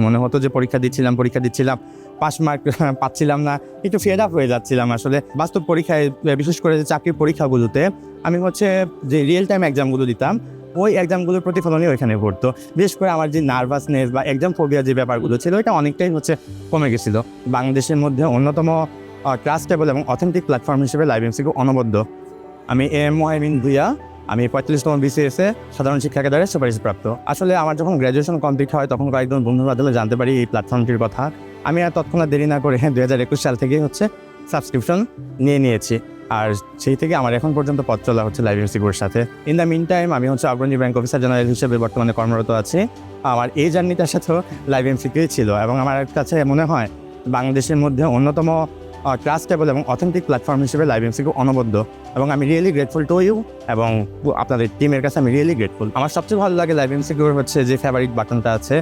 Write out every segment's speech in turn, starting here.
মনে হতো যে পরীক্ষা দিচ্ছিলাম পাস মার্ক পাচ্ছিলাম না, একটু ফেড আপ হয়ে যাচ্ছিলাম। আসলে বাস্তব পরীক্ষায় বিশেষ করে যে চাকরির পরীক্ষাগুলোতে আমি হচ্ছে যে রিয়েল টাইম এক্সামগুলো দিতাম, ওই এক্সামগুলোর প্রতিফলনই ওইখানে ঘটতো। বিশেষ করে আমার যে নার্ভাসনেস বা এক্সাম ফোবিয়া যে ব্যাপারগুলো ছিল, এটা অনেকটাই হচ্ছে কমে গেছিলো। বাংলাদেশের মধ্যে অন্যতম ট্রাস্টেবল এবং অথেন্টিক প্ল্যাটফর্ম হিসেবে লাইভ এমসিকিউ অনবদ্য। আমি এম মোহাইমিন ভুইয়া, আমি 45তম BCS-এ সাধারণ শিক্ষা ক্যাডারে সুপারিশপ্রাপ্ত। আসলে আমার যখন গ্র্যাজুয়েশন কমপ্লিট হয় তখন কয়েকজন বন্ধুর মাধ্যমে জানতে পারি এই প্ল্যাটফর্মটির কথা। আমি আর তৎক্ষণাৎ দেরি না করে 2021 সাল থেকেই হচ্ছে সাবস্ক্রিপশন নিয়েছি। আর সেই থেকে আমার এখন পর্যন্ত পথ চলা হচ্ছে লাইভ এমসিকিউর সাথে। ইন দ্য মিন টাইম আমি হচ্ছে অগ্রণী ব্যাংক অফিসার জেনারেল হিসেবে বর্তমানে কর্মরত আছি। আমার এই জার্নিটার সাথেও লাইভ এমসিকিউ ছিল এবং আমার কাছে মনে হয় বাংলাদেশের মধ্যে অন্যতম ট্রাস্টেবল এবং অথেন্টিক প্ল্যাটফর্ম হিসেবে লাইভ এমসিকিউ অনবদ্য। এবং আমি রিয়েলি গ্রেটফুল টু ইউ এবং আপনাদের টিমের কাছে আমি রিয়েলি গ্রেটফুল। আমার সবচেয়ে ভালো লাগে লাইভ এমসিকিউর হচ্ছে যে ফেভারিট বাটনটা আছে,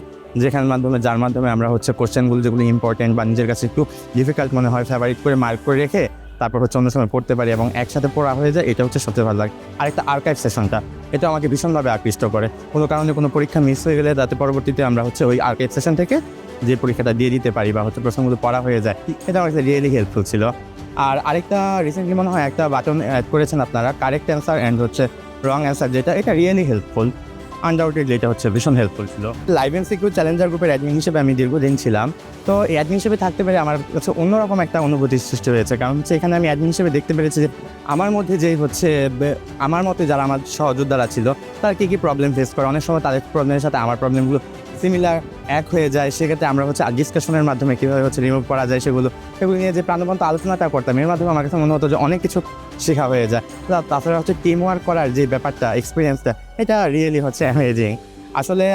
যার মাধ্যমে আমরা হচ্ছে কোশ্চেনগুলো যেগুলো ইম্পর্টেন্ট বা নিজের কাছে একটু ডিফিকাল্ট মনে হয় ফেভারিট করে মার্ক করে রেখে তারপর হচ্ছে অন্য সময় পড়তে পারি এবং একসাথে পড়া হয়ে যায়। এটা হচ্ছে সবচেয়ে ভালো লাগে। আরেকটা আর্কাইভ সেশনটা, এটা আমাকে ভীষণভাবে আকৃষ্ট করে। কোনো কারণে কোনো পরীক্ষা মিস হয়ে গেলে তাতে পরবর্তীতে আমরা হচ্ছে ওই আর্কাইভ সেশন থেকে যে পরীক্ষাটা দিয়ে দিতে পারি বা হচ্ছে প্রশ্নগুলো পড়া হয়ে যায়, এটা আমার কাছে রিয়েলি হেল্পফুল ছিল। আর আরেকটা রিসেন্টলি মনে হয় একটা বাটন অ্যাড করেছেন আপনারা, কারেক্ট অ্যান্সার অ্যান্ড হচ্ছে রং অ্যান্সার, এটা রিয়েলি হেল্পফুল। আনডাউটেডলি এটা হচ্ছে ভীষণ হেল্পফুল ছিল। লাইভ এমসিকিউ চ্যালেঞ্জার গ্রুপের অ্যাডমিন হিসেবে আমি দীর্ঘদিন ছিলাম। তো এই অ্যাডমিন হিসেবে থাকতে পেরে আমার কাছে অন্যরকম একটা অনুভূতি সৃষ্টি হয়েছে। কারণ হচ্ছে এখানে আমি অ্যাডমিন হিসেবে দেখতে পেরেছি যে আমার মধ্যে যেই হচ্ছে আমার মতে যারা আমার সহযোদ্ধারা ছিল তারা কী প্রবলেম ফেস করে, অনেক সময় তাদের প্রবলেমের সাথে আমার প্রবলেমগুলো সিমিলার এক হয়ে যায়। সেক্ষেত্রে আমরা হচ্ছে ডিসকাশনের মাধ্যমে কীভাবে হচ্ছে রিমুভ করা যায় সেগুলো নিয়ে যে প্রাণবন্ত আলোচনাটা করতাম, এর মাধ্যমে আমার কাছে মনে হতো যে অনেক কিছু শেখা হয়ে যায়। তাছাড়া হচ্ছে টিম ওয়ার্ক করার যে ব্যাপারটা, এক্সপিরিয়েন্সটা, এটা রিয়েলি হচ্ছে অ্যামেজিং। আসলে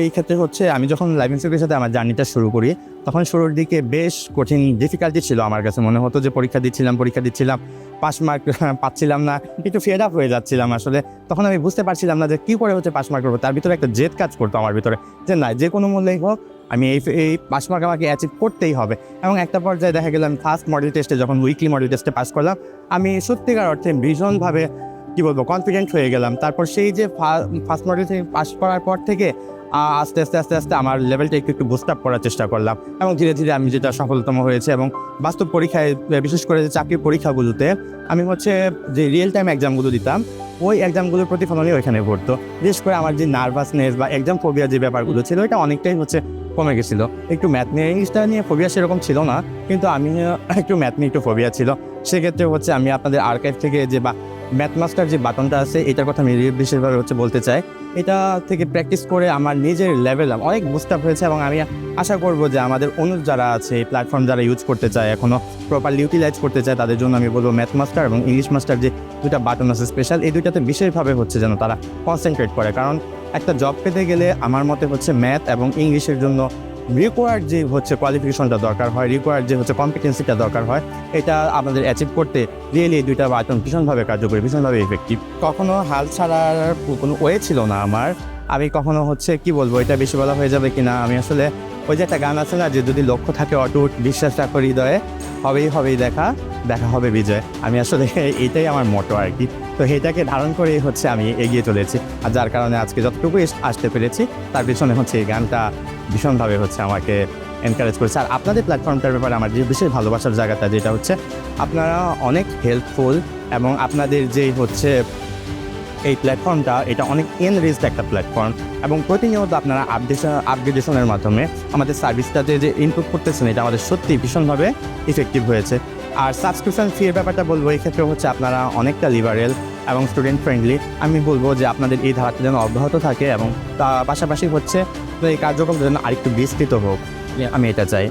এই ক্ষেত্রে হচ্ছে আমি যখন লাইভ এমসিকিউর সাথে আমার জার্নিটা শুরু করি তখন শুরুর দিকে বেশ কঠিন ডিফিকাল্টি ছিল। আমার কাছে মনে হতো যে পরীক্ষা দিচ্ছিলাম পাস মার্ক পাচ্ছিলাম না, একটু ফেড আপ হয়ে যাচ্ছিলাম। আসলে তখন আমি বুঝতে পারছিলাম না যে কী করে হচ্ছে পাস মার্ক করবো। তার ভিতরে একটা জেদ কাজ করতো আমার ভিতরে যে না, যে কোনো মূল্যেই হোক আমি এই পাস মার্ক আমাকে অ্যাচিভ করতেই হবে। এবং একটা পর্যায়ে দেখা গেল আমি ফার্স্ট মডেল টেস্টে যখন উইকলি মডেল টেস্টে পাস করলাম, আমি সত্যিকার অর্থে ভীষণভাবে কনফিডেন্ট হয়ে গেলাম। তারপর সেই যে ফার্স্ট মডেল থেকে পাস করার পর থেকে আস্তে আস্তে আমার লেভেলটা একটু বুস্ট আপ করার চেষ্টা করলাম এবং ধীরে ধীরে আমি যেটা সফলতম হয়েছে। এবং বাস্তব পরীক্ষায় বিশেষ করে যে চাকরির পরীক্ষাগুলোতে আমি হচ্ছে যে রিয়েল টাইম এক্সামগুলো দিতাম, ওই এক্সামগুলোর প্রতিফলনই ওইখানে ঘটতো। বিশেষ করে আমার যে নার্ভাসনেস বা এক্সাম ফোবিয়া যে ব্যাপারগুলো ছিল, এটা অনেকটাই হচ্ছে কমে গেছিলো। একটু ম্যাথ নিয়ে, ইংলিশটা নিয়ে ফোবিয়া সেরকম ছিল না, কিন্তু আমি একটু ম্যাথ নিয়ে একটু ফোবিয়া ছিল। সেক্ষেত্রে হচ্ছে আমি আপনাদের আর্কাইভ থেকে যে ম্যাথ মাস্টার যে বাটনটা আছে, এটার কথা আমি বিশেষভাবে হচ্ছে বলতে চাই। এটা থেকে প্র্যাকটিস করে আমার নিজের লেভেল অনেক বুস্ট আপ হয়েছে এবং আমি আশা করব যে আমাদের অন্য যারা আছে এই প্ল্যাটফর্ম যারা ইউজ করতে চায়, এখনও প্রপারলি ইউটিলাইজ করতে চায়, তাদের জন্য আমি বলবো ম্যাথ মাস্টার এবং ইংলিশ মাস্টার যে দুটা বাটন আছে স্পেশাল, এই দুইটাতে বিশেষভাবে হচ্ছে যেন তারা কনসেন্ট্রেট করে। কারণ একটা জব পেতে গেলে আমার মতে হচ্ছে ম্যাথ এবং ইংলিশের জন্য রিকোয়ার্ড যে হচ্ছে কোয়ালিফিকেশনটা দরকার হয়, রিকোয়ার্ড যে হচ্ছে কম্পিটেন্সিটা দরকার হয়, এটা আমাদের অ্যাচিভ করতে রিয়েলি এই দুইটা বাটন ভীষণভাবে কার্যকরী, ভীষণভাবে এফেক্টিভ। কখনো হাল ছাড়ার কোনো ওয়ে ছিল না আমার। আমি কখনো হচ্ছে কি বলবো, এটা বেশি বলা হয়ে যাবে কিনা, আমি আসলে ওই যে একটা গান আছে না, যে যদি লক্ষ্য থাকে অটুট, বিশ্বাস রাখো হৃদয়ে, হবেই দেখা হবে বিজয়। আমি আসলে এইটাই আমার মোটো আর কি। তো এটাকে ধারণ করেই হচ্ছে আমি এগিয়ে চলেছি। আর যার কারণে আজকে যতটুকু আসতে পেরেছি তার পিছনে হচ্ছে এই গানটা ভীষণভাবে হচ্ছে আমাকে এনকারেজ করেছে। আর আপনাদের প্ল্যাটফর্মটার ব্যাপারে আমার যে বিশেষ ভালোবাসার জায়গাটা যেটা হচ্ছে আপনারা অনেক হেল্পফুল এবং আপনাদের যেই হচ্ছে এই প্ল্যাটফর্মটা, এটা অনেক এনরিচড একটা প্ল্যাটফর্ম এবং প্রতিনিয়ত আপনারা আপগ্রেডেশনের মাধ্যমে আমাদের সার্ভিসটাতে যে ইনপুট করতেছেন, এটা আমাদের সত্যি ভীষণভাবে ইফেক্টিভ হয়েছে। আর সাবস্ক্রিপশন ফির ব্যাপারটা বলবো, এই ক্ষেত্রে হচ্ছে আপনারা অনেকটা লিবারেল এবং স্টুডেন্ট ফ্রেন্ডলি। আমি বলবো যে আপনাদের এই ধারাটা যেন অব্যাহত থাকে এবং তার পাশাপাশি হচ্ছে এই কার্যক্রম যেন আরেকটু বিস্তৃত হোক, আমি এটা চাই।